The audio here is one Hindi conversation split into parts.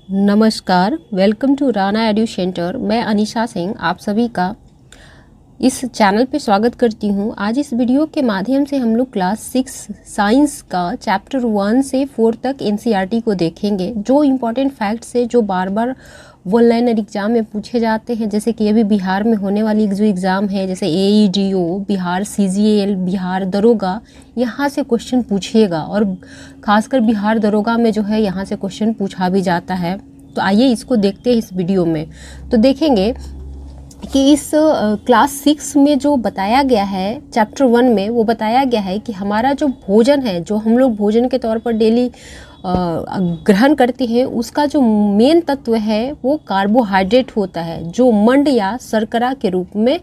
नमस्कार, welcome to Rana edu centre. मैं अनीशा सिंह आप सभी का इस चैनल पे स्वागत करती हूँ। आज इस वीडियो के माध्यम से हम लोग क्लास 6 साइंस का चैप्टर 1 से 4 तक एनसीईआरटी को देखेंगे। जो इम्पोर्टेंट फैक्ट्स है जो बार बार ऑनलाइन एग्ज़ाम में पूछे जाते हैं, जैसे कि अभी बिहार में होने वाली जो एग्ज़ाम है, जैसे AEDO, बिहार CGL, बिहार दरोगा, यहाँ से क्वेश्चन पूछिएगा। और ख़ासकर बिहार दरोगा में जो है यहाँ से क्वेश्चन पूछा भी जाता है। तो आइए इसको देखते हैं इस वीडियो में। तो देखेंगे कि इस क्लास 6 में जो बताया गया है चैप्टर 1 में, वो बताया गया है कि हमारा जो भोजन है, जो हम लोग भोजन के तौर पर डेली ग्रहण करते हैं, उसका जो मेन तत्व है वो कार्बोहाइड्रेट होता है, जो मंड या शर्करा के रूप में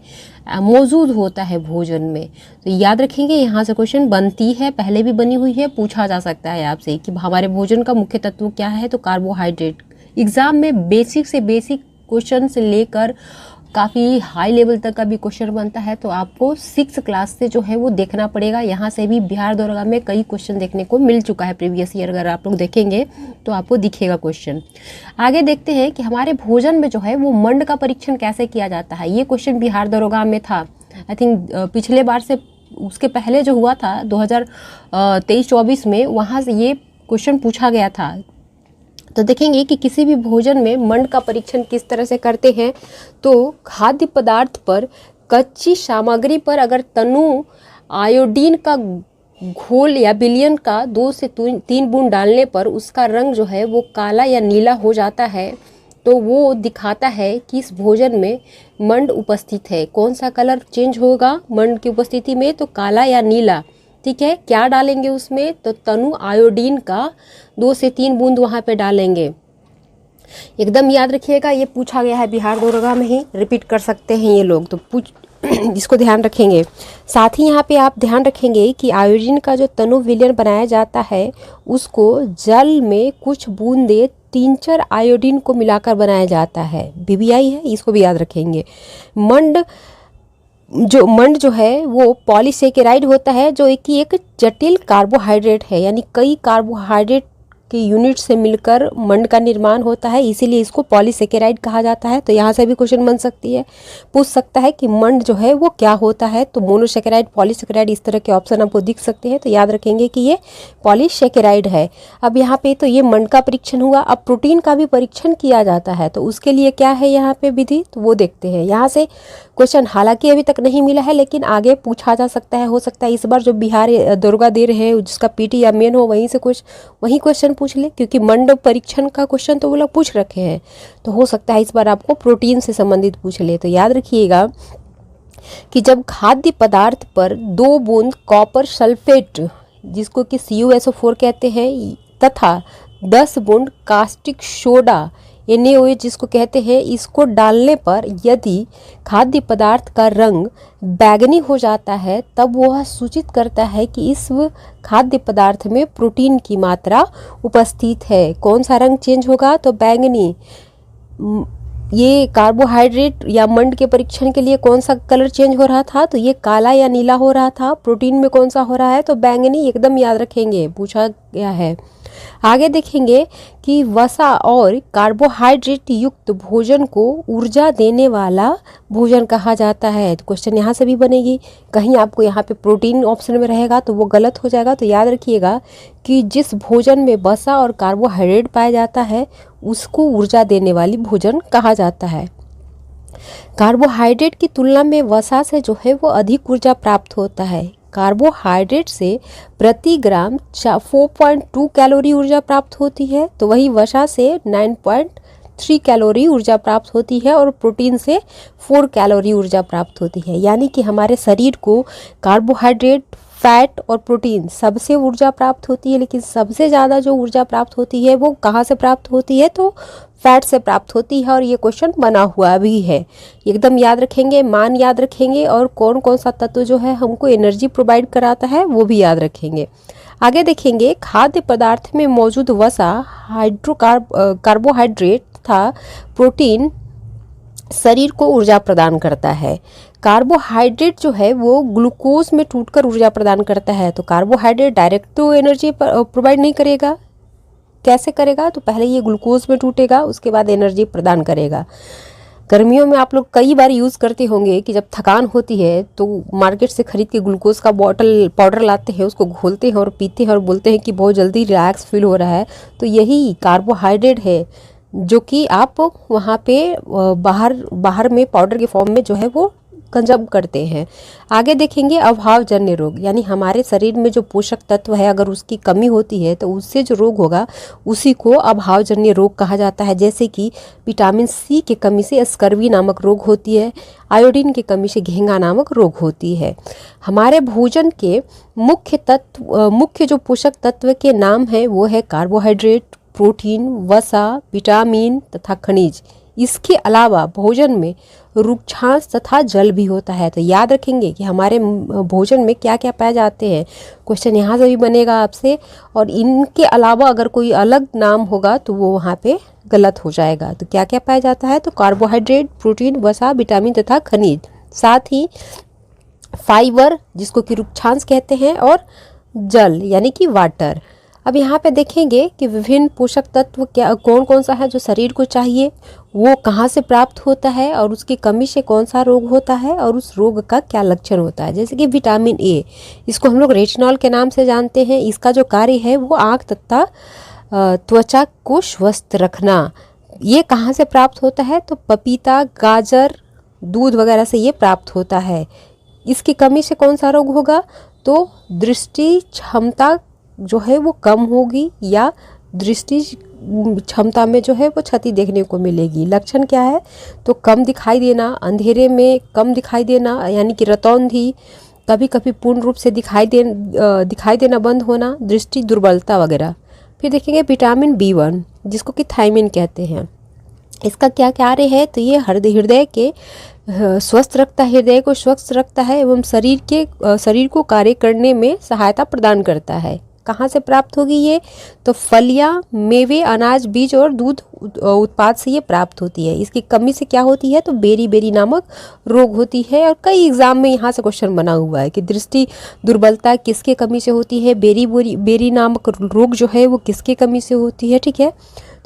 मौजूद होता है भोजन में। तो याद रखेंगे, यहाँ से क्वेश्चन बनती है, पहले भी बनी हुई है, पूछा जा सकता है आपसे कि हमारे भोजन का मुख्य तत्व क्या है, तो कार्बोहाइड्रेट। एग्ज़ाम में बेसिक से बेसिक क्वेश्चन से लेकर काफ़ी हाई लेवल तक का भी क्वेश्चन बनता है। तो आपको 6 क्लास से जो है वो देखना पड़ेगा। यहाँ से भी बिहार दरोगा में कई क्वेश्चन देखने को मिल चुका है प्रीवियस ईयर। अगर आप लोग देखेंगे तो आपको दिखेगा क्वेश्चन। आगे देखते हैं कि हमारे भोजन में जो है वो मंड का परीक्षण कैसे किया जाता है। ये क्वेश्चन बिहार दरोगा में था। आई थिंक पिछले बार से उसके पहले जो हुआ था 2023-24 में, वहाँ से ये क्वेश्चन पूछा गया था। तो देखेंगे कि किसी भी भोजन में मंड का परीक्षण किस तरह से करते हैं। तो खाद्य पदार्थ पर कच्ची सामग्री पर अगर तनु आयोडीन का घोल या विलयन का 2 से 3 बूंद डालने पर उसका रंग जो है वो काला या नीला हो जाता है, तो वो दिखाता है कि इस भोजन में मंड उपस्थित है। कौन सा कलर चेंज होगा मंड की उपस्थिति में, तो काला या नीला। ठीक है, क्या डालेंगे उसमें, तो तनु आयोडीन का 2 से 3 बूंद वहाँ पे डालेंगे। एकदम याद रखिएगा, ये पूछा गया है बिहार दरोगा में ही, रिपीट कर सकते हैं ये लोग, तो इसको ध्यान रखेंगे। साथ ही यहाँ पे आप ध्यान रखेंगे कि आयोडीन का जो तनु विलयन बनाया जाता है उसको जल में कुछ बूंदे टिंचर आयोडीन को मिलाकर बनाया जाता है। BBI है, इसको भी याद रखेंगे। मंड जो है वो पॉलीसेकेराइड होता है, जो एक जटिल कार्बोहाइड्रेट है, यानी कई कार्बोहाइड्रेट के यूनिट से मिलकर मंड का निर्माण होता है, इसीलिए इसको पॉलीसेकेराइड कहा जाता है। तो यहाँ से भी क्वेश्चन बन सकती है, पूछ सकता है कि मंड जो है वो क्या होता है। तो मोनोसेकेराइड, पॉलीसेकेराइड, इस तरह के ऑप्शन आपको दिख सकते हैं। तो याद रखेंगे कि ये पॉलीसेकेराइड है। अब यहाँ पे तो ये मंड का परीक्षण हुआ। अब प्रोटीन का भी परीक्षण किया जाता है, तो उसके लिए क्या है यहाँ पे विधि, तो वो देखते हैं। यहाँ से क्वेश्चन हालांकि अभी तक नहीं मिला है, लेकिन आगे पूछा जा सकता है। हो सकता है इस बार जो बिहार दरोगा दे रहे हैं जिसका PT या मेन हो, वहीं से वहीं क्वेश्चन पूछ ले, क्योंकि मंड परीक्षण का क्वेश्चन तो वो लोग पूछ रखे हैं। तो हो सकता है इस बार आपको प्रोटीन से संबंधित पूछ ले। तो याद रखिएगा कि जब खाद्य पदार्थ पर 2 बूंद कॉपर सल्फेट, जिसको कि CuSO4 कहते हैं, तथा 10 बूंद कास्टिक सोडा NaOH जिसको कहते हैं, इसको डालने पर यदि खाद्य पदार्थ का रंग बैंगनी हो जाता है, तब वह सूचित करता है कि इस खाद्य पदार्थ में प्रोटीन की मात्रा उपस्थित है। कौन सा रंग चेंज होगा, तो बैंगनी। ये कार्बोहाइड्रेट या मंड के परीक्षण के लिए कौन सा कलर चेंज हो रहा था, तो ये काला या नीला हो रहा था। प्रोटीन में कौन सा हो रहा है, तो बैंगनी। एकदम याद रखेंगे, पूछा गया है। आगे देखेंगे कि वसा और कार्बोहाइड्रेट युक्त भोजन को ऊर्जा देने वाला भोजन कहा जाता है। तो क्वेश्चन यहाँ से भी बनेगी। कहीं आपको यहाँ पे प्रोटीन ऑप्शन में रहेगा तो वो गलत हो जाएगा। तो याद रखिएगा कि जिस भोजन में वसा और कार्बोहाइड्रेट पाया जाता है उसको ऊर्जा देने वाली भोजन कहा जाता है। कार्बोहाइड्रेट की तुलना में वसा से जो है वो अधिक ऊर्जा प्राप्त होता है। कार्बोहाइड्रेट से प्रति ग्राम 4.2 कैलोरी ऊर्जा प्राप्त होती है, तो वही वसा से 9.3 कैलोरी ऊर्जा प्राप्त होती है, और प्रोटीन से 4 कैलोरी ऊर्जा प्राप्त होती है। यानी कि हमारे शरीर को कार्बोहाइड्रेट, फैट और प्रोटीन सबसे ऊर्जा प्राप्त होती है, लेकिन सबसे ज़्यादा जो ऊर्जा प्राप्त होती है वो कहाँ से प्राप्त होती है, तो फैट से प्राप्त होती है। और ये क्वेश्चन बना हुआ भी है, एकदम याद रखेंगे, मान याद रखेंगे, और कौन कौन सा तत्व जो है हमको एनर्जी प्रोवाइड कराता है वो भी याद रखेंगे। आगे देखेंगे खाद्य पदार्थ में मौजूद वसा, कार्बोहाइड्रेट तथा प्रोटीन शरीर को ऊर्जा प्रदान करता है। कार्बोहाइड्रेट जो है वो ग्लूकोज में टूटकर ऊर्जा प्रदान करता है। तो कार्बोहाइड्रेट डायरेक्ट तो एनर्जी प्रोवाइड नहीं करेगा, कैसे करेगा, तो पहले ये ग्लूकोज में टूटेगा, उसके बाद एनर्जी प्रदान करेगा। गर्मियों में आप लोग कई बार यूज़ करते होंगे कि जब थकान होती है तो मार्केट से खरीद के ग्लूकोज का बॉटल पाउडर लाते हैं, उसको घोलते हैं और पीते हैं और बोलते हैं कि बहुत जल्दी रिलैक्स फील हो रहा है। तो यही कार्बोहाइड्रेट है जो कि आप वहाँ पे बाहर में पाउडर के फॉर्म में जो है वो कंज्यूम करते हैं। आगे देखेंगे अभावजन्य रोग, यानी हमारे शरीर में जो पोषक तत्व है अगर उसकी कमी होती है तो उससे जो रोग होगा उसी को अभावजन्य रोग कहा जाता है। जैसे कि विटामिन सी की कमी से स्कर्वी नामक रोग होती है, आयोडीन की कमी से घेंगा नामक रोग होती है। हमारे भोजन के मुख्य जो पोषक तत्व के नाम है वो है कार्बोहाइड्रेट, प्रोटीन, वसा, विटामिन तथा खनिज। इसके अलावा भोजन में रुक्षांश तथा जल भी होता है। तो याद रखेंगे कि हमारे भोजन में क्या क्या पाए जाते हैं, क्वेश्चन यहाँ से भी बनेगा आपसे। और इनके अलावा अगर कोई अलग नाम होगा तो वो वहाँ पे गलत हो जाएगा। तो क्या क्या पाया जाता है, तो कार्बोहाइड्रेट, प्रोटीन, वसा, विटामिन तथा खनिज, साथ ही फाइबर जिसको कि रुक्षांश कहते हैं, और जल यानी कि वाटर। अब यहाँ पे देखेंगे कि विभिन्न पोषक तत्व क्या कौन कौन सा है जो शरीर को चाहिए, वो कहाँ से प्राप्त होता है और उसकी कमी से कौन सा रोग होता है और उस रोग का क्या लक्षण होता है। जैसे कि विटामिन ए, इसको हम लोग रेटिनॉल के नाम से जानते हैं। इसका जो कार्य है वो आँख तथा त्वचा को स्वस्थ रखना। ये कहाँ से प्राप्त होता है, तो पपीता, गाजर, दूध वगैरह से ये प्राप्त होता है। इसकी कमी से कौन सा रोग होगा, तो दृष्टि क्षमता जो है वो कम होगी या दृष्टि क्षमता में जो है वो क्षति देखने को मिलेगी। लक्षण क्या है, तो कम दिखाई देना, अंधेरे में कम दिखाई देना यानी कि रतौंधी, कभी कभी पूर्ण रूप से दिखाई देना बंद होना, दृष्टि दुर्बलता वगैरह। फिर देखेंगे विटामिन B1 जिसको कि थायमिन कहते हैं। इसका क्या कार्य है, तो ये हृदय के स्वस्थ रखता है, हृदय को स्वस्थ रखता है एवं शरीर को कार्य करने में सहायता प्रदान करता है। कहाँ से प्राप्त होगी ये, तो फलियां, मेवे, अनाज, बीज और दूध उत्पाद से ये प्राप्त होती है। इसकी कमी से क्या होती है, तो बेरी नामक रोग होती है। और कई एग्जाम में यहाँ से क्वेश्चन बना हुआ है कि दृष्टि दुर्बलता किसके कमी से होती है, बेरी नामक रोग जो है वो किसके कमी से होती है। ठीक है,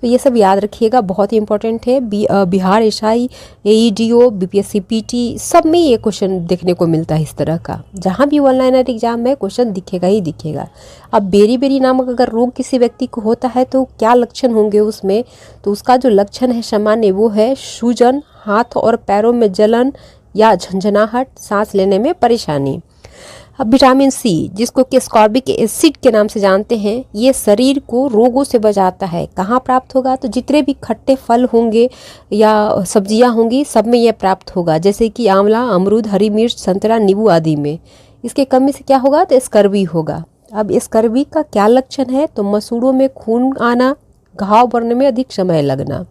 तो ये सब याद रखिएगा, बहुत ही इंपॉर्टेंट है। Bihar SI, AEDO, BPSC PT सब में ये क्वेश्चन देखने को मिलता है इस तरह का। जहाँ भी ऑनलाइन एग्जाम में क्वेश्चन दिखेगा ही दिखेगा। अब बेरी नामक अगर रोग किसी व्यक्ति को होता है तो क्या लक्षण होंगे उसमें, तो उसका जो लक्षण है सामान्य वो है सूजन, हाथ और पैरों में जलन या झंझनाहट, सांस लेने में परेशानी। अब विटामिन सी जिसको कि स्कॉर्बिक एसिड के नाम से जानते हैं, ये शरीर को रोगों से बचाता है। कहाँ प्राप्त होगा, तो जितने भी खट्टे फल होंगे या सब्जियां होंगी सब में यह प्राप्त होगा, जैसे कि आंवला, अमरूद, हरी मिर्च, संतरा, नींबू आदि में। इसके कमी से क्या होगा, तो स्कर्वी होगा। अब स्कर्वी का क्या लक्षण है, तो मसूड़ों में खून आना, घाव भरने में अधिक समय लगना।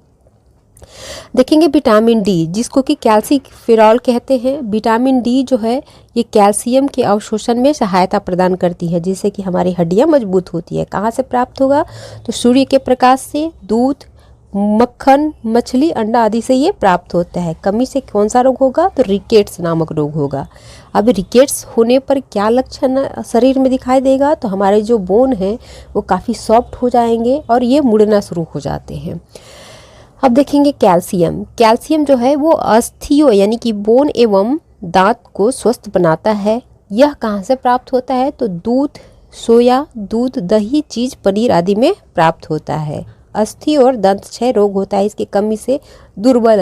देखेंगे विटामिन डी जिसको कि कैल्सीफेरॉल कहते हैं। विटामिन डी जो है ये कैल्शियम के अवशोषण में सहायता प्रदान करती है, जिससे कि हमारी हड्डियां मजबूत होती है। कहाँ से प्राप्त होगा, तो सूर्य के प्रकाश से, दूध, मक्खन, मछली, अंडा आदि से ये प्राप्त होता है। कमी से कौन सा रोग होगा, तो रिकेट्स नामक रोग होगा। अब रिकेट्स होने पर क्या लक्षण शरीर में दिखाई देगा, तो हमारे जो बोन है वो काफ़ी सॉफ्ट हो जाएंगे और ये मुड़ना शुरू हो जाते हैं। अब देखेंगे कैल्शियम जो है वो अस्थियों यानी कि बोन एवं दांत को स्वस्थ बनाता है। यह कहाँ से प्राप्त होता है, तो दूध, सोया दूध, दही, चीज, पनीर आदि में प्राप्त होता है। अस्थि और दंत क्षय रोग होता है इसकी कमी से, दुर्बल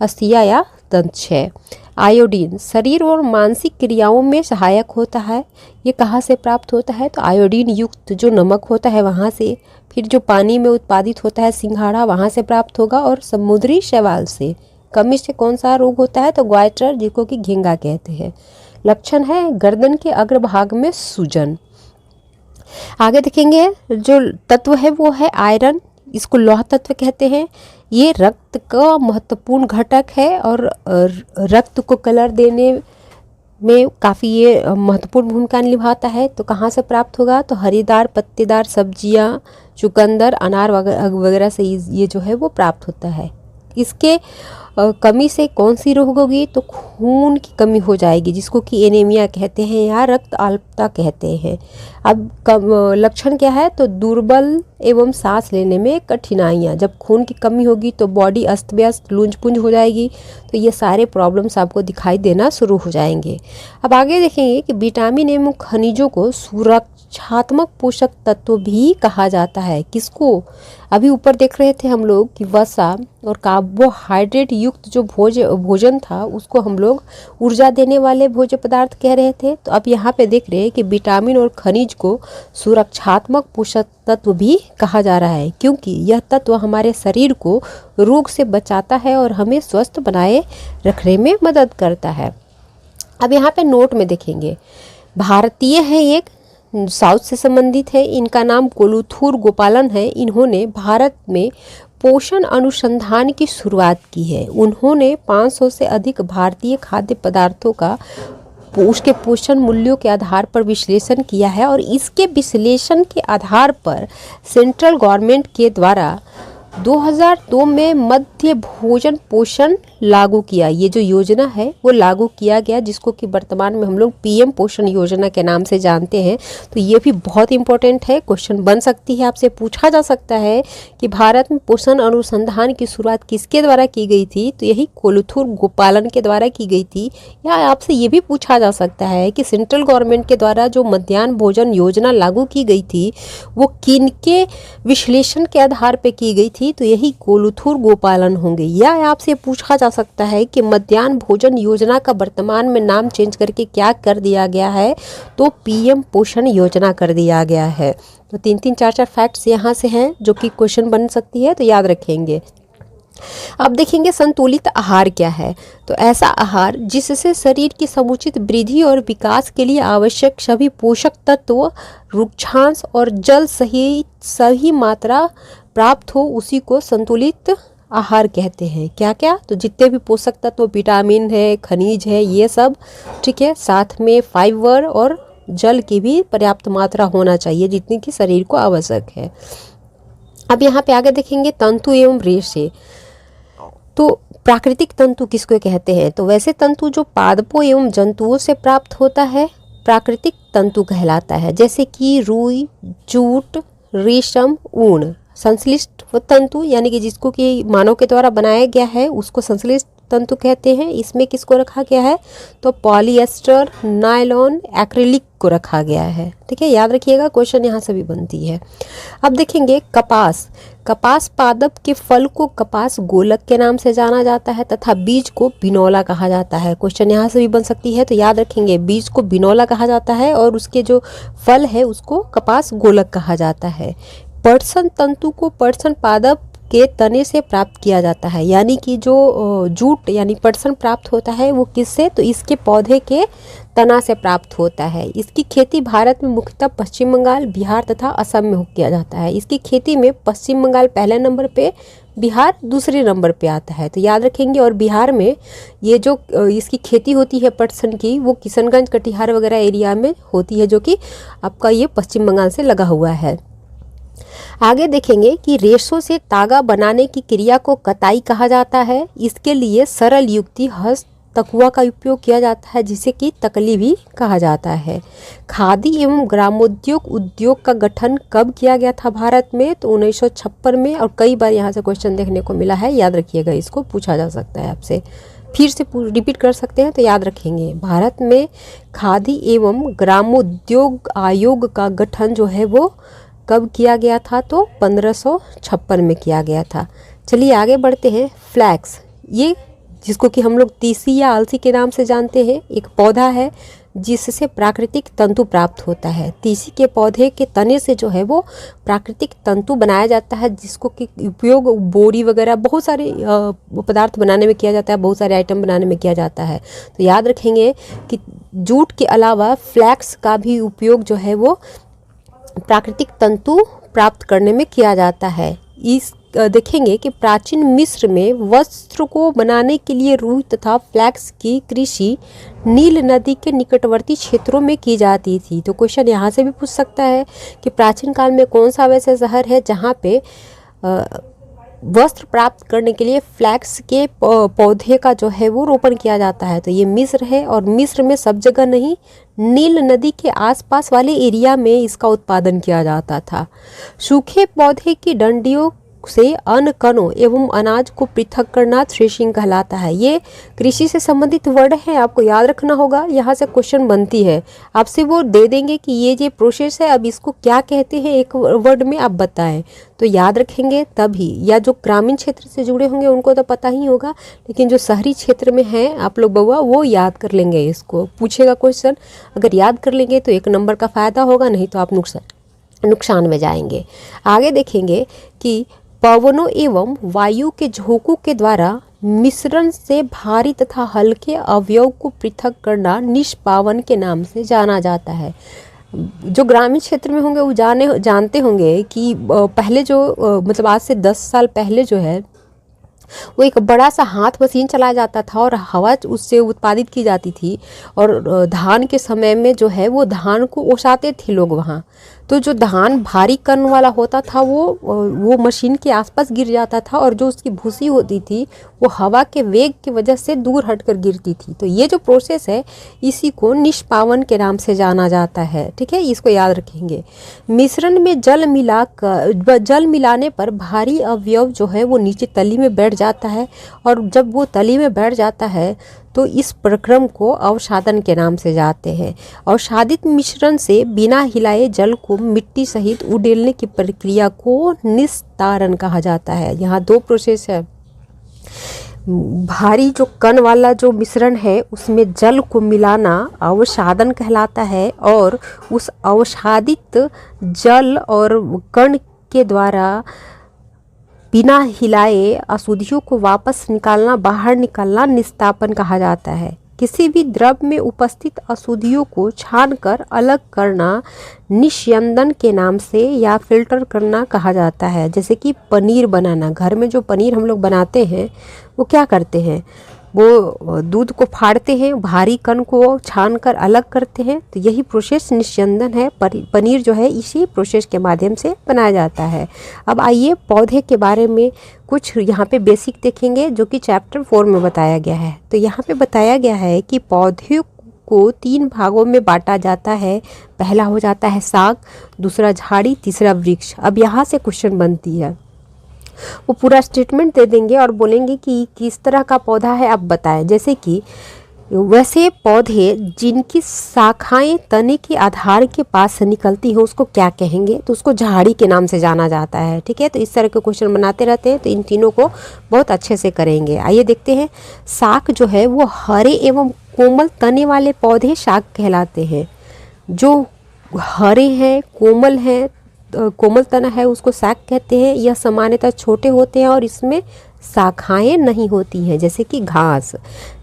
अस्थियां या दंत क्षय। आयोडीन शरीर और मानसिक क्रियाओं में सहायक होता है। ये कहाँ से प्राप्त होता है, तो आयोडीन युक्त जो नमक होता है वहाँ से। फिर जो पानी में उत्पादित होता है सिंघाड़ा, वहाँ से प्राप्त होगा, और समुद्री शैवाल से। कमी से कौन सा रोग होता है, तो ग्वाइटर जिसको कि घेंगा कहते हैं। लक्षण है गर्दन के अग्रभाग में सूजन। आगे देखेंगे जो तत्व है वो है आयरन, इसको लौह तत्व कहते हैं। ये रक्त का महत्वपूर्ण घटक है और रक्त को कलर देने में काफ़ी ये महत्वपूर्ण भूमिका निभाता है। तो कहाँ से प्राप्त होगा, तो हरीदार पत्तेदार सब्जियां, चुकंदर, अनार वगैरह से ये जो है वो प्राप्त होता है। इसके कमी से कौन सी रोग होगी, तो खून की कमी हो जाएगी, जिसको कि एनीमिया कहते हैं या रक्त अल्पता कहते हैं। अब लक्षण क्या है, तो दुर्बल एवं सांस लेने में कठिनाइयाँ। जब खून की कमी होगी तो बॉडी अस्त व्यस्त लूंज पुंज हो जाएगी, तो ये सारे प्रॉब्लम्स आपको दिखाई देना शुरू हो जाएंगे। अब आगे देखेंगे कि विटामिन एवं खनिजों को सुरक्षात्मक पोषक तत्व भी कहा जाता है। किसको, अभी ऊपर देख रहे थे हम लोग कि वसा और कार्बोहाइड्रेट युक्त जो भोजन था उसको हम लोग ऊर्जा देने वाले भोज्य पदार्थ कह रहे थे। तो अब यहाँ पे देख रहे हैं कि विटामिन और खनिज को सुरक्षात्मक पोषक तत्व भी कहा जा रहा है, क्योंकि यह तत्व हमारे शरीर को रोग से बचाता है और हमें स्वस्थ बनाए रखने में मदद करता है। अब यहाँ पे नोट में देखेंगे, भारतीय है, एक साउथ से संबंधित है, इनका नाम कोलुथुर गोपालन है। इन्होंने भारत में पोषण अनुसंधान की शुरुआत की है। उन्होंने 500 से अधिक भारतीय खाद्य पदार्थों का उसके पोषण मूल्यों के आधार पर विश्लेषण किया है और इसके विश्लेषण के आधार पर सेंट्रल गवर्नमेंट के द्वारा 2002 में मध्य भोजन पोषण लागू किया। ये जो योजना है वो लागू किया गया, जिसको कि वर्तमान में हम लोग पीएम पोषण योजना के नाम से जानते हैं। तो ये भी बहुत इंपॉर्टेंट है, क्वेश्चन बन सकती है, आपसे पूछा जा सकता है कि भारत में पोषण अनुसंधान की शुरुआत किसके द्वारा की गई थी, तो यही कोलुथुर गोपालन के द्वारा की गई थी। या आपसे ये भी पूछा जा सकता है कि सेंट्रल गवर्नमेंट के द्वारा जो मध्याह्न भोजन योजना लागू की गई थी वो किनके विश्लेषण के आधार पर की गई थी, तो यही कोलुथुर गोपालन होंगे। या आपसे पूछा जा सकता है कि मध्याह्न भोजन योजना का वर्तमान में नाम चेंज करके क्या कर दिया गया है, तो पीएम पोषण योजना कर दिया गया है। तो 3-3 4-4 फैक्ट्स यहाँ से हैं जो कि क्वेश्चन बन सकती है, तो याद रखेंगे। अब देखेंगे संतुलित आहार क्या है, तो ऐसा आहार जिससे शरीर की समुचित वृद्धि और विकास के लिए आवश्यक सभी पोषक तत्व, रुक्षांश और जल सही मात्रा प्राप्त हो, उसी को संतुलित आहार कहते हैं। क्या क्या, तो जितने भी पोषक तत्व, विटामिन है, खनिज है, ये सब, ठीक है, साथ में फाइबर और जल की भी पर्याप्त मात्रा होना चाहिए, जितनी कि शरीर को आवश्यक है। अब यहाँ पे आगे देखेंगे तंतु एवं रेशे। तो प्राकृतिक तंतु किसको कहते हैं, तो वैसे तंतु जो पादपों एवं जंतुओं से प्राप्त होता है प्राकृतिक तंतु कहलाता है, जैसे कि रुई, जूट, रेशम, ऊन। संश्लिष्ट तंतु यानी कि जिसको कि मानव के द्वारा बनाया गया है उसको संश्लिष्ट तंतु कहते हैं। इसमें किसको रखा गया है, तो पॉलिएस्टर, नायलॉन, एक्रिलिक को रखा गया है, ठीक है, याद रखिएगा, क्वेश्चन यहाँ से भी बनती है। अब देखेंगे कपास। कपास पादप के फल को कपास गोलक के नाम से जाना जाता है तथा बीज को बिनौला कहा जाता है। क्वेश्चन यहाँ से भी बन सकती है, तो याद रखेंगे, बीज को बिनौला कहा जाता है और उसके जो फल है उसको कपास गोलक कहा जाता है। पटसन तंतु को पटसन पादप के तने से प्राप्त किया जाता है, यानी कि जो जूट यानी पटसन प्राप्त होता है वो किससे, तो इसके पौधे के तना से प्राप्त होता है। इसकी खेती भारत में मुख्यतः पश्चिम बंगाल, बिहार तथा असम में किया जाता है। इसकी खेती में पश्चिम बंगाल पहले नंबर पे, बिहार दूसरे नंबर पे आता है, तो याद रखेंगे। और बिहार में ये जो इसकी खेती होती है पटसन की, वो किशनगंज, कटिहार वगैरह एरिया में होती है, जो कि आपका ये पश्चिम बंगाल से लगा हुआ है। आगे देखेंगे कि रेशों से तागा बनाने की क्रिया को कताई कहा जाता है। इसके लिए सरल युक्ति हस्त तकुआ का उपयोग किया जाता है, जिसे कि तकली भी कहा जाता है। खादी एवं ग्रामोद्योग उद्योग का गठन कब किया गया था भारत में, तो 1956 में, और कई बार यहाँ से क्वेश्चन देखने को मिला है, याद रखिएगा, इसको पूछा जा सकता है आपसे, फिर से रिपीट कर सकते हैं, तो याद रखेंगे। भारत में खादी एवं ग्रामोद्योग आयोग का गठन जो है वो कब किया गया था, तो 1556 में किया गया था। चलिए आगे बढ़ते हैं। फ्लैक्स, ये जिसको कि हम लोग तीसी या अलसी के नाम से जानते हैं, एक पौधा है जिससे प्राकृतिक तंतु प्राप्त होता है। तीसी के पौधे के तने से जो है वो प्राकृतिक तंतु बनाया जाता है, जिसको कि उपयोग बोरी वगैरह बहुत सारे पदार्थ बनाने में किया जाता है, बहुत सारे आइटम बनाने में किया जाता है। तो याद रखेंगे कि जूट के अलावा फ्लैक्स का भी उपयोग जो है वो प्राकृतिक तंतु प्राप्त करने में किया जाता है। इस देखेंगे कि प्राचीन मिस्र में वस्त्र को बनाने के लिए रुई तथा फ्लैक्स की कृषि नील नदी के निकटवर्ती क्षेत्रों में की जाती थी। तो क्वेश्चन यहाँ से भी पूछ सकता है कि प्राचीन काल में कौन सा वैसा शहर है जहाँ पे वस्त्र प्राप्त करने के लिए फ्लैक्स के पौधे का जो है वो रोपण किया जाता है। तो ये मिस्र है, और मिस्र में सब जगह नहीं, नील नदी के आसपास वाले एरिया में इसका उत्पादन किया जाता था। सूखे पौधे की डंडियों से अन्न कणों एवं अनाज को पृथक करना थ्रेशिंग कहलाता है। ये कृषि से संबंधित वर्ड है, आपको याद रखना होगा, यहाँ से क्वेश्चन बनती है आपसे, वो दे देंगे कि ये प्रोसेस है, अब इसको क्या कहते हैं एक वर्ड में आप बताएं, तो याद रखेंगे तभी। या जो ग्रामीण क्षेत्र से जुड़े होंगे उनको तो पता ही होगा, लेकिन जो शहरी क्षेत्र में हैं आप लोग बउआ वो याद कर लेंगे, इसको पूछेगा क्वेश्चन, अगर याद कर लेंगे तो 1 नंबर का फ़ायदा होगा, नहीं तो आप नुकसान में जाएंगे। आगे देखेंगे कि पवनों एवं वायु के झोंकों के द्वारा मिश्रण से भारी तथा हल्के अवयव को पृथक करना निष्पावन के नाम से जाना जाता है। जो ग्रामीण क्षेत्र में होंगे वो जानते होंगे कि पहले जो मतलब आज से 10 साल पहले जो है वो एक बड़ा सा हाथ मशीन चलाया जाता था और हवा उससे उत्पादित की जाती थी, और धान के समय में जो है वो धान को ओसाते थे लोग वहाँ। तो जो धान भारी कण वाला होता था वो मशीन के आसपास गिर जाता था, और जो उसकी भूसी होती थी वो हवा के वेग की वजह से दूर हटकर गिरती थी। तो ये जो प्रोसेस है इसी को निष्पावन के नाम से जाना जाता है। ठीक है, इसको याद रखेंगे। मिश्रण में जल मिलाने पर भारी अवयव जो है वो नीचे तली में बैठ जाता है, और जब वो तली में बैठ जाता है तो इस प्रक्रम को अवसादन के नाम से जाते हैं। अवसादित मिश्रण से बिना हिलाए जल को मिट्टी सहित उड़ेलने की प्रक्रिया को निस्तारण कहा जाता है। यहाँ 2 प्रोसेस है। भारी जो कण वाला जो मिश्रण है उसमें जल को मिलाना अवसादन कहलाता है, और उस अवसादित जल और कण के द्वारा बिना हिलाए अशुद्धियों को वापस निकालना, बाहर निकालना निस्तापन कहा जाता है। किसी भी द्रव में उपस्थित अशुद्धियों को छानकर अलग करना निस्यंदन के नाम से या फिल्टर करना कहा जाता है। जैसे कि पनीर बनाना, घर में जो पनीर हम लोग बनाते हैं वो क्या करते हैं, वो दूध को फाड़ते हैं, भारी कण को छानकर अलग करते हैं, तो यही प्रोसेस निस्यंदन है। पनीर जो है इसी प्रोसेस के माध्यम से बनाया जाता है। अब आइए पौधे के बारे में कुछ यहाँ पे बेसिक देखेंगे जो कि चैप्टर 4 में बताया गया है। तो यहाँ पे बताया गया है कि पौधे को 3 भागों में बांटा जाता है। पहला हो जाता है शाक, दूसरा झाड़ी, तीसरा वृक्ष। अब यहाँ से क्वेश्चन बनती है, वो पूरा स्टेटमेंट दे देंगे और बोलेंगे कि किस तरह का पौधा है आप बताएं। जैसे कि वैसे पौधे जिनकी शाखाएं तने के आधार के पास से निकलती हैं उसको क्या कहेंगे, तो उसको झाड़ी के नाम से जाना जाता है। ठीक है, तो इस तरह के क्वेश्चन बनाते रहते हैं, तो इन तीनों को बहुत अच्छे से करेंगे। आइए देखते हैं। शाक जो है वो हरे एवं कोमल तने वाले पौधे शाक कहलाते हैं। जो हरे हैं, कोमल हैं, कोमल तना है उसको शाक कहते हैं। यह सामान्यतः छोटे होते हैं और इसमें शाखाएं नहीं होती हैं, जैसे कि घास।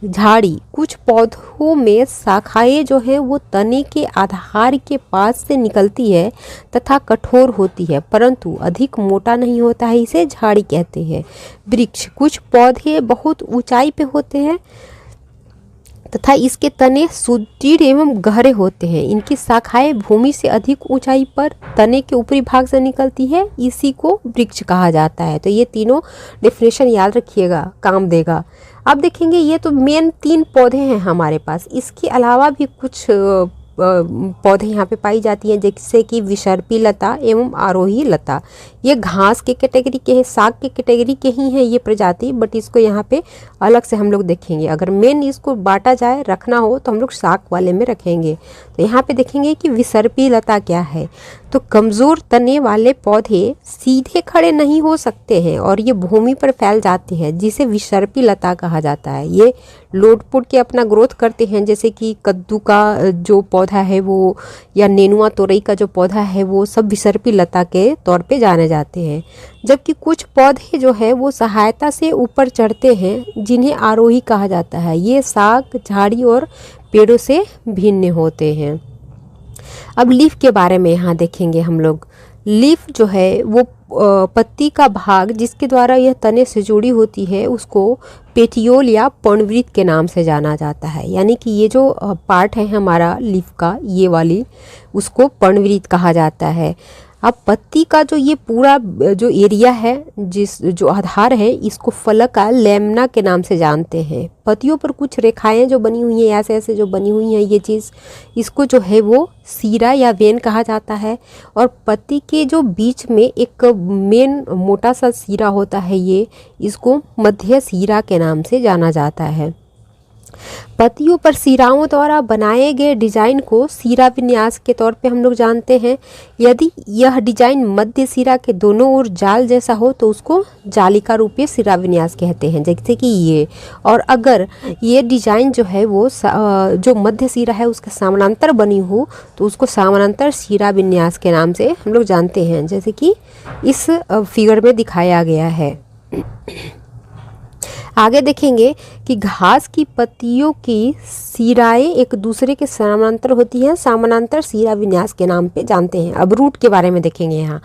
झाड़ी, कुछ पौधों में शाखाएं जो है वो तने के आधार के पास से निकलती है तथा कठोर होती है, परंतु अधिक मोटा नहीं होता है, इसे झाड़ी कहते हैं। वृक्ष, कुछ पौधे बहुत ऊंचाई पे होते हैं तथा इसके तने सुदृढ़ एवं गहरे होते हैं। इनकी शाखाएं भूमि से अधिक ऊंचाई पर तने के ऊपरी भाग से निकलती है, इसी को वृक्ष कहा जाता है। तो ये तीनों डेफिनेशन याद रखिएगा, काम देगा। अब देखेंगे ये तो मेन 3 पौधे हैं हमारे पास। इसके अलावा भी कुछ पौधे यहाँ पे पाई जाती हैं, जैसे कि विसर्पी लता एवं आरोही लता। ये घास के कैटेगरी के हैं, साग के कैटेगरी के ही हैं ये प्रजाति, बट इसको यहाँ पे अलग से हम लोग देखेंगे। अगर मेन इसको बांटा जाए, रखना हो तो हम लोग साग वाले में रखेंगे। तो यहाँ पे देखेंगे कि विसर्पी लता क्या है। तो कमज़ोर तने वाले पौधे सीधे खड़े नहीं हो सकते हैं और ये भूमि पर फैल जाते हैं, जिसे विसर्पी लता कहा जाता है। ये लोट-पोट के अपना ग्रोथ करते हैं, जैसे कि कद्दू का जो पौधा है वो, या नेनुआ तोरई का जो पौधा है वो, सब विसर्पी लता के तौर पे जाने जाते हैं। जबकि कुछ पौधे जो है वो सहायता से ऊपर चढ़ते हैं, जिन्हें आरोही कहा जाता है। ये साग, झाड़ी और पेड़ों से भिन्न होते हैं। अब लीफ के बारे में यहाँ देखेंगे हम लोग। लीफ जो है वो पत्ती का भाग जिसके द्वारा यह तने से जुड़ी होती है उसको पेटियोल या पर्णवृत्त के नाम से जाना जाता है। यानी कि ये जो पार्ट है हमारा लीफ का, ये वाली, उसको पर्णवृत्त कहा जाता है। अब पत्ती का जो ये पूरा जो एरिया है, जो आधार है, इसको फलका लैमिना के नाम से जानते हैं। पत्तियों पर कुछ रेखाएं जो बनी हुई हैं, ऐसे ऐसे जो बनी हुई हैं, ये चीज़, इसको जो है वो सीरा या वेन कहा जाता है। और पत्ती के जो बीच में एक मेन मोटा सा सीरा होता है, ये इसको मध्य सीरा के नाम से जाना जाता है। पत्तियों पर सिराओं द्वारा बनाए गए डिजाइन को सिरा विन्यास के तौर पे हम लोग जानते हैं। यदि यह डिजाइन मध्य सिरा के दोनों ओर जाल जैसा हो तो उसको जालिका रूपीय सिरा विन्यास कहते हैं, जैसे कि ये। और अगर ये डिजाइन जो है वो जो मध्य सिरा है उसके समानांतर बनी हो तो उसको समानांतर सिरा विन्यास के नाम से हम लोग जानते हैं, जैसे कि इस फिगर में दिखाया गया है। आगे देखेंगे कि घास की पत्तियों की सिराएं एक दूसरे के समानांतर होती हैं, समानांतर सिरा विन्यास के नाम पे जानते हैं। अब रूट के बारे में देखेंगे यहाँ।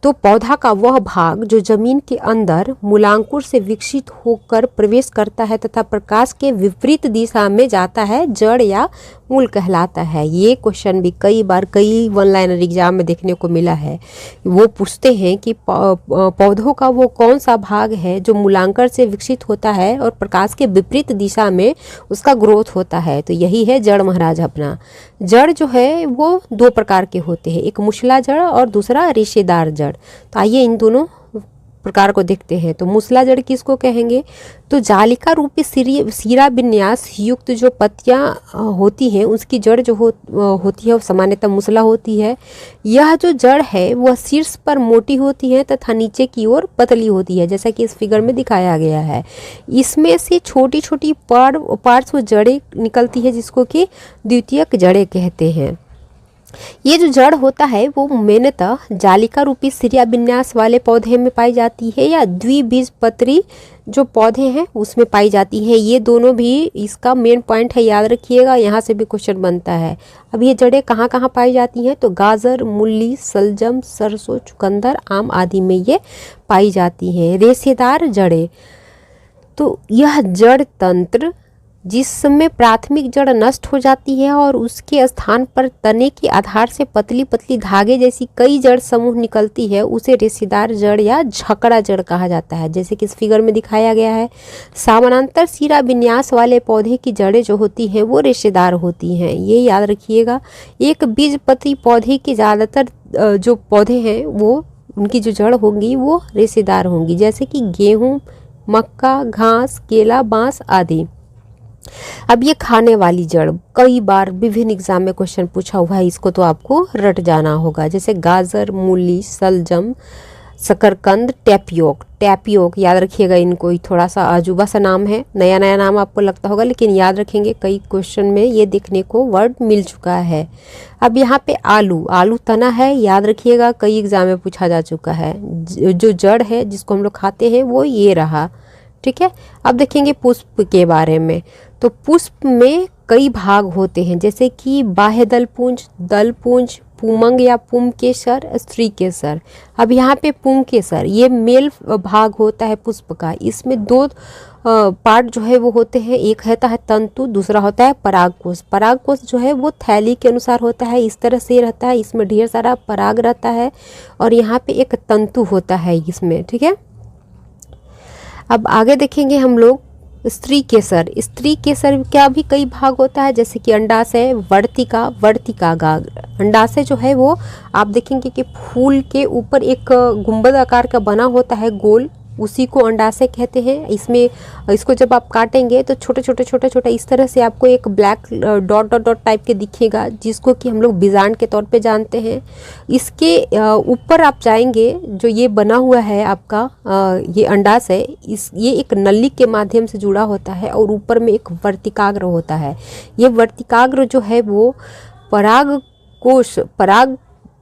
तो पौधा का वह भाग जो जमीन के अंदर मूलांकुर से विकसित होकर प्रवेश करता है तथा प्रकाश के विपरीत दिशा में जाता है, जड़ या मूल कहलाता है। ये क्वेश्चन भी कई बार कई वन लाइनर एग्जाम में देखने को मिला है। वो पूछते हैं कि पौधों का वो कौन सा भाग है जो मूलांकर से विकसित होता है और प्रकाश के विपरीत दिशा में उसका ग्रोथ होता है। तो यही है जड़ महाराज अपना। जड़ जो है वो दो प्रकार के होते हैं, एक मूसला जड़ और दूसरा रेशेदार जड़। तो आइए इन दोनों प्रकार को देखते हैं। तो मूसला जड़ किसको कहेंगे? तो जालिका रूपी सिरा विन्यास युक्त जो पत्तियां होती हैं उसकी जड़ जो होती है वो सामान्यतः मूसला होती है। यह जो जड़ है वह शीर्ष पर मोटी होती है तथा नीचे की ओर पतली होती है, जैसा कि इस फिगर में दिखाया गया है। इसमें से छोटी छोटी पार्श्व जड़ें निकलती है जिसको कि द्वितीयक जड़ें कहते हैं। ये जो जड़ होता है वो मेनतः जालिका रूपी सिरा विन्यास वाले पौधे में पाई जाती है या द्विबीजपत्री जो पौधे हैं उसमें पाई जाती है। ये दोनों भी इसका मेन पॉइंट है, याद रखिएगा, यहाँ से भी क्वेश्चन बनता है। अब ये जड़ें कहाँ कहाँ पाई जाती हैं? तो गाजर, मूली, सलजम, सरसों, चुकंदर, आम आदि में ये पाई जाती हैं। रेशेदार जड़ें, तो यह जड़ तंत्र जिसमें प्राथमिक जड़ नष्ट हो जाती है और उसके स्थान पर तने के आधार से पतली पतली धागे जैसी कई जड़ समूह निकलती है, उसे रेशेदार जड़ या झकड़ा जड़ कहा जाता है, जैसे कि इस फिगर में दिखाया गया है। समानांतर सिरा विन्यास वाले पौधे की जड़ें जो होती हैं वो रेशेदार होती हैं, ये याद रखिएगा। एक बीजपत्री पौधे के ज़्यादातर जो पौधे हैं वो उनकी जो जड़ होंगी वो रेशेदार होंगी, जैसे कि गेहूँ, मक्का, घास, केला, बांस आदि। अब ये खाने वाली जड़ कई बार विभिन्न एग्जाम में क्वेश्चन पूछा हुआ है, इसको तो आपको रट जाना होगा, जैसे गाजर, मूली, सलजम, शकरकंद, टैपियोक याद रखिएगा इनको। ही थोड़ा सा अजूबा सा नाम है, नया नया नाम आपको लगता होगा, लेकिन याद रखेंगे कई क्वेश्चन में ये देखने को वर्ड मिल चुका है। अब यहाँ पे आलू तना है, याद रखिएगा, कई एग्जाम में पूछा जा चुका है। जो जड़ है जिसको हम लोग खाते हैं वो ये रहा, ठीक है। अब देखेंगे पुष्प के बारे में। तो पुष्प में कई भाग होते हैं, जैसे कि बाह्य दलपुंज, दलपुंज, पुमंग या पुमकेसर, स्त्रीकेसर। अब यहाँ पे पुमकेसर ये मेल भाग होता है पुष्प का। इसमें दो पार्ट जो है वो होते हैं, एक होता है तंतु, दूसरा होता है परागकोश। परागकोश जो है वो थैली के अनुसार होता है, इस तरह से रहता है, इसमें ढेर सारा पराग रहता है और यहाँ पे एक तंतु होता है इसमें, ठीक है। अब आगे देखेंगे हम लोग स्त्री केसर का भी कई भाग होता है, जैसे कि अंडाशय, वर्तिकाग्र। अंडाशय जो है वो आप देखेंगे कि फूल के ऊपर एक गुंबद आकार का बना होता है गोल, उसी को अंडाशय कहते हैं। इसको जब आप काटेंगे तो छोटे छोटे इस तरह से आपको एक ब्लैक डॉट टाइप के दिखेगा, जिसको कि हम लोग बीजांड के तौर पे जानते हैं। इसके ऊपर आप जाएंगे, जो ये बना हुआ है आपका ये अंडाशय, ये एक नली के माध्यम से जुड़ा होता है और ऊपर में एक वर्तिकाग्र होता है। ये वर्तिकाग्र जो है वो पराग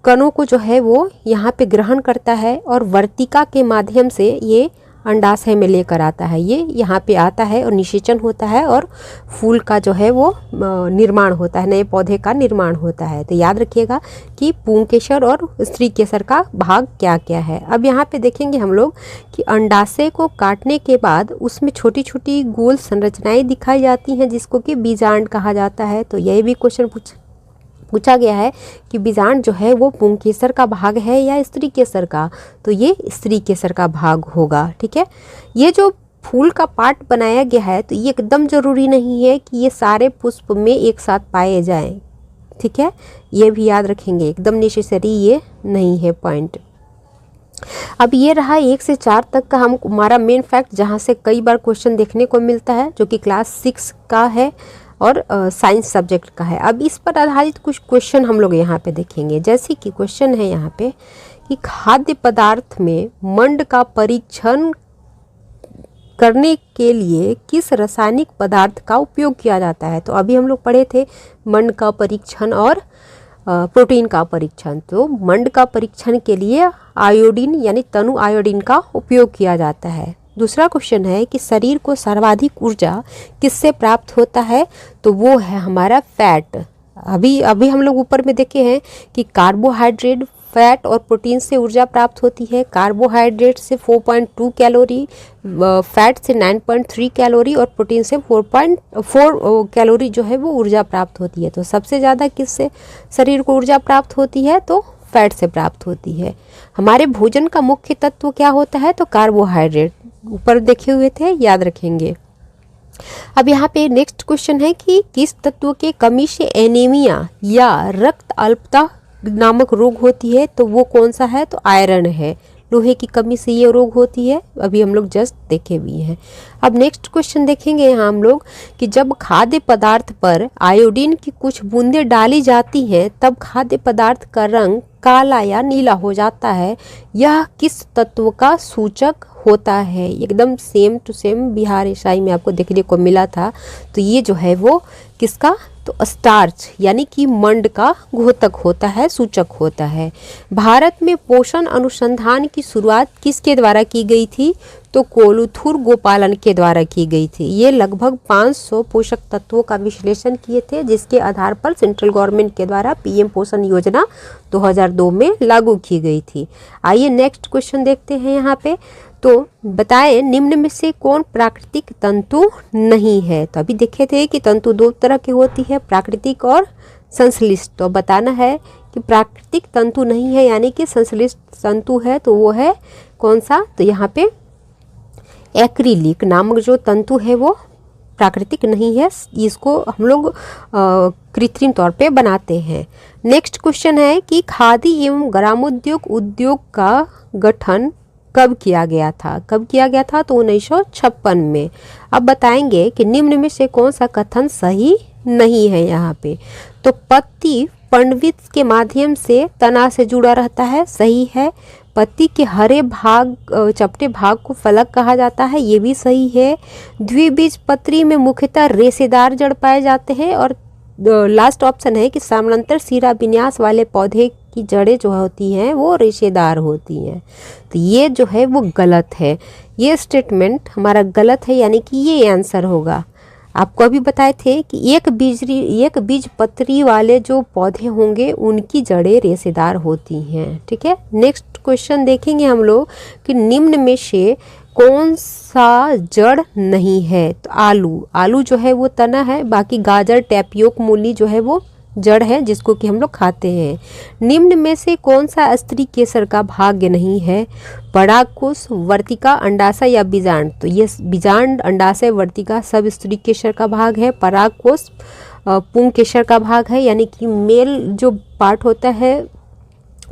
कणों को जो है वो यहाँ पे ग्रहण करता है और वर्तिका के माध्यम से ये अंडाशय में लेकर आता है। ये यहाँ पे आता है और निषेचन होता है और फूल का जो है वो निर्माण होता है, नए पौधे का निर्माण होता है। तो याद रखिएगा कि पुंकेसर और स्त्री केसर का भाग क्या क्या है। अब यहाँ पे देखेंगे हम लोग कि अंडाशय को काटने के बाद उसमें छोटी छोटी गोल संरचनाएं दिखाई जाती हैं, जिसको कि बीजांड कहा जाता है। तो यह भी क्वेश्चन पूछा गया है कि बीजांड जो है वो पुंकेसर का भाग है या स्त्री केसर का, तो ये स्त्री केसर का भाग होगा। ठीक है, ये जो फूल का पार्ट बनाया गया है तो ये एकदम जरूरी नहीं है कि ये सारे पुष्प में एक साथ पाए जाएं। ठीक है, ये भी याद रखेंगे, एकदम नेसेसरी ये नहीं है पॉइंट। अब ये रहा 1 से 4 तक का हमारा मेन फैक्ट, जहाँ से कई बार क्वेश्चन देखने को मिलता है, जो कि क्लास 6 का है और साइंस सब्जेक्ट का है। अब इस पर आधारित कुछ क्वेश्चन हम लोग यहाँ पे देखेंगे। जैसे कि क्वेश्चन है यहाँ पे कि खाद्य पदार्थ में मंड का परीक्षण करने के लिए किस रासायनिक पदार्थ का उपयोग किया जाता है। तो अभी हम लोग पढ़े थे मंड का परीक्षण और प्रोटीन का परीक्षण। तो मंड का परीक्षण के लिए आयोडीन यानी तनु आयोडीन का उपयोग किया जाता है। दूसरा क्वेश्चन है कि शरीर को सर्वाधिक ऊर्जा किससे प्राप्त होता है, तो वो है हमारा फैट। अभी हम लोग ऊपर में देखे हैं कि कार्बोहाइड्रेट, फैट और प्रोटीन से ऊर्जा प्राप्त होती है। कार्बोहाइड्रेट से 4.2 कैलोरी, फैट से 9.3 कैलोरी और प्रोटीन से 4.4 कैलोरी जो है वो ऊर्जा प्राप्त होती है। तो सबसे ज़्यादा किससे शरीर को ऊर्जा प्राप्त होती है, तो फैट से प्राप्त होती है। हमारे भोजन का मुख्य तत्व क्या होता है, तो कार्बोहाइड्रेट, ऊपर देखे हुए थे, याद रखेंगे। अब यहाँ पे नेक्स्ट क्वेश्चन है कि किस तत्व के कमी से एनीमिया या रक्त अल्पता नामक रोग होती है, तो वो कौन सा है, तो आयरन है। लोहे की कमी से ये रोग होती है, अभी हम लोग जस्ट देखे भी हैं। अब नेक्स्ट क्वेश्चन देखेंगे यहाँ हम लोग कि जब खाद्य पदार्थ पर आयोडीन की कुछ बूंदें डाली जाती हैं तब खाद्य पदार्थ का रंग काला या नीला हो जाता है, यह किस तत्व का सूचक होता है। एकदम सेम टू सेम बिहार ईसाई में आपको देखने को मिला था। तो ये जो है वो किसका, तो स्टार्च यानी कि मंड का घोतक होता है, सूचक होता है। भारत में पोषण अनुसंधान की शुरुआत किसके द्वारा की गई थी, तो कोलुथुर गोपालन के द्वारा की गई थी। ये लगभग 500 पोषक तत्वों का विश्लेषण किए थे, जिसके आधार पर सेंट्रल गवर्नमेंट के द्वारा पीएम पोषण योजना 2002 में लागू की गई थी। आइए नेक्स्ट क्वेश्चन देखते हैं यहाँ पे। तो बताएं निम्न में से कौन प्राकृतिक तंतु नहीं है। तो अभी देखे थे कि तंतु 2 तरह की होती है, प्राकृतिक और संश्लिष्ट। तो बताना है कि प्राकृतिक तंतु नहीं है यानी कि संश्लिष्ट तंतु है, तो वो है कौन सा, तो यहाँ पे एक्रिलिक नामक जो तंतु है वो प्राकृतिक नहीं है, इसको हम लोग कृत्रिम तौर पे बनाते हैं। नेक्स्ट क्वेश्चन है कि खादी एवं ग्रामोद्योग का गठन कब किया गया था, तो 1956 में। अब बताएंगे कि निम्न में से कौन सा कथन सही नहीं है यहाँ पे, तो पत्ती पंडवित के माध्यम से तना से जुड़ा रहता है, सही है। पत्ती के हरे भाग, चपटे भाग को फलक कहा जाता है, ये भी सही है। द्विबीजपत्री में मुख्यतः रेशेदार जड़ पाए जाते हैं। और लास्ट ऑप्शन है कि समानांतर सिरा विन्यास वाले पौधे की जड़ें जो होती हैं वो रेशेदार होती हैं। तो ये जो है वो गलत है, ये स्टेटमेंट हमारा गलत है, यानी कि ये आंसर होगा। आपको अभी बताए थे कि एक बीज पत्री वाले जो पौधे होंगे उनकी जड़ें रेशेदार होती हैं। ठीक है, नेक्स्ट क्वेश्चन देखेंगे हम लोग कि निम्न में से कौन सा जड़ नहीं है, तो आलू जो है वो तना है, बाकी गाजर, टैपियोक, मूली जो है वो जड़ है जिसको कि हम लोग खाते हैं। निम्न में से कौन सा स्त्री केसर का भाग्य नहीं है, परागकोश, वर्तिका, अंडाशय या बीजांड। तो ये बीजांड, अंडाशय, वर्तिका सब स्त्री केसर का भाग है। परागकोश पुंकेसर का भाग है, यानी कि मेल जो पार्ट होता है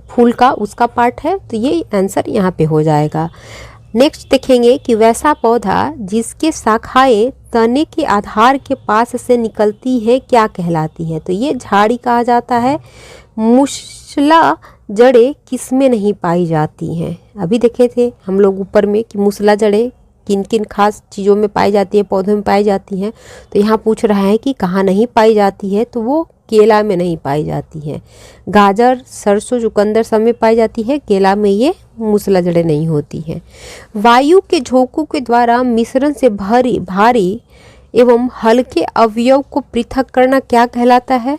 फूल का उसका पार्ट है। तो ये आंसर यहाँ पे हो जाएगा। नेक्स्ट देखेंगे कि वैसा पौधा जिसके शाखाएं तने के आधार के पास से निकलती है क्या कहलाती है, तो ये झाड़ी कहा जाता है। मूसला जड़ें किसमें नहीं पाई जाती हैं, अभी देखे थे हम लोग ऊपर में कि मूसला जड़ें किन किन खास चीज़ों में पाई जाती है, पौधों में पाई जाती हैं। तो यहाँ पूछ रहा है कि कहाँ नहीं पाई जाती है, तो वो केला में नहीं पाई जाती है। गाजर, सरसों, चुकंदर सब में पाई जाती है, केला में ये मूसला जड़ें नहीं होती हैं। वायु के झोंकों के द्वारा मिश्रण से भारी एवं हल्के अवयव को पृथक करना क्या कहलाता है,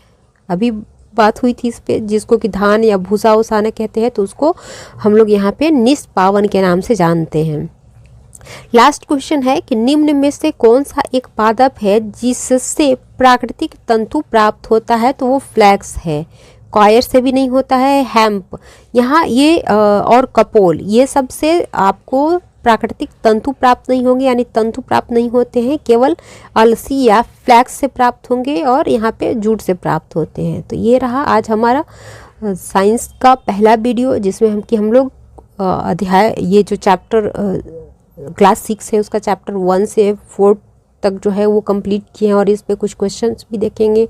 अभी बात हुई थी इस पे, जिसको कि धान या भूसा उसाना कहते हैं, तो उसको हम लोग यहाँ पे निष्पावन के नाम से जानते हैं। लास्ट क्वेश्चन है कि निम्न में से कौन सा एक पादप है जिससे प्राकृतिक तंतु प्राप्त होता है? तो वो फ्लैक्स है। कॉयर से भी नहीं होता है, हेम्प, यहाँ ये और कपोल, ये सब से आपको प्राकृतिक तंतु प्राप्त नहीं होंगे, यानी तंतु प्राप्त नहीं होते हैं, केवल अलसी या फ्लैक्स से प्राप्त होंगे और यहाँ पे जूट से प्राप्त होते हैं। तो ये रहा आज हमारा साइंस का पहला वीडियो, जिसमें हम लोग अध्याय, ये जो चैप्टर क्लास 6 है उसका चैप्टर 1 से 4 तक जो है वो कंप्लीट किए हैं और इस पे कुछ क्वेश्चंस भी देखेंगे।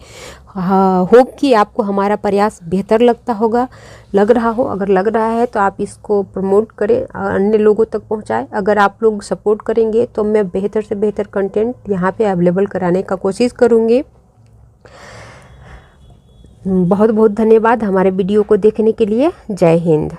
होप कि आपको हमारा प्रयास बेहतर लग रहा हो। अगर लग रहा है तो आप इसको प्रमोट करें, अन्य लोगों तक पहुंचाएं। अगर आप लोग सपोर्ट करेंगे तो मैं बेहतर से बेहतर कंटेंट यहाँ पे अवेलेबल कराने का कोशिश करूँगी। बहुत बहुत धन्यवाद हमारे वीडियो को देखने के लिए। जय हिंद।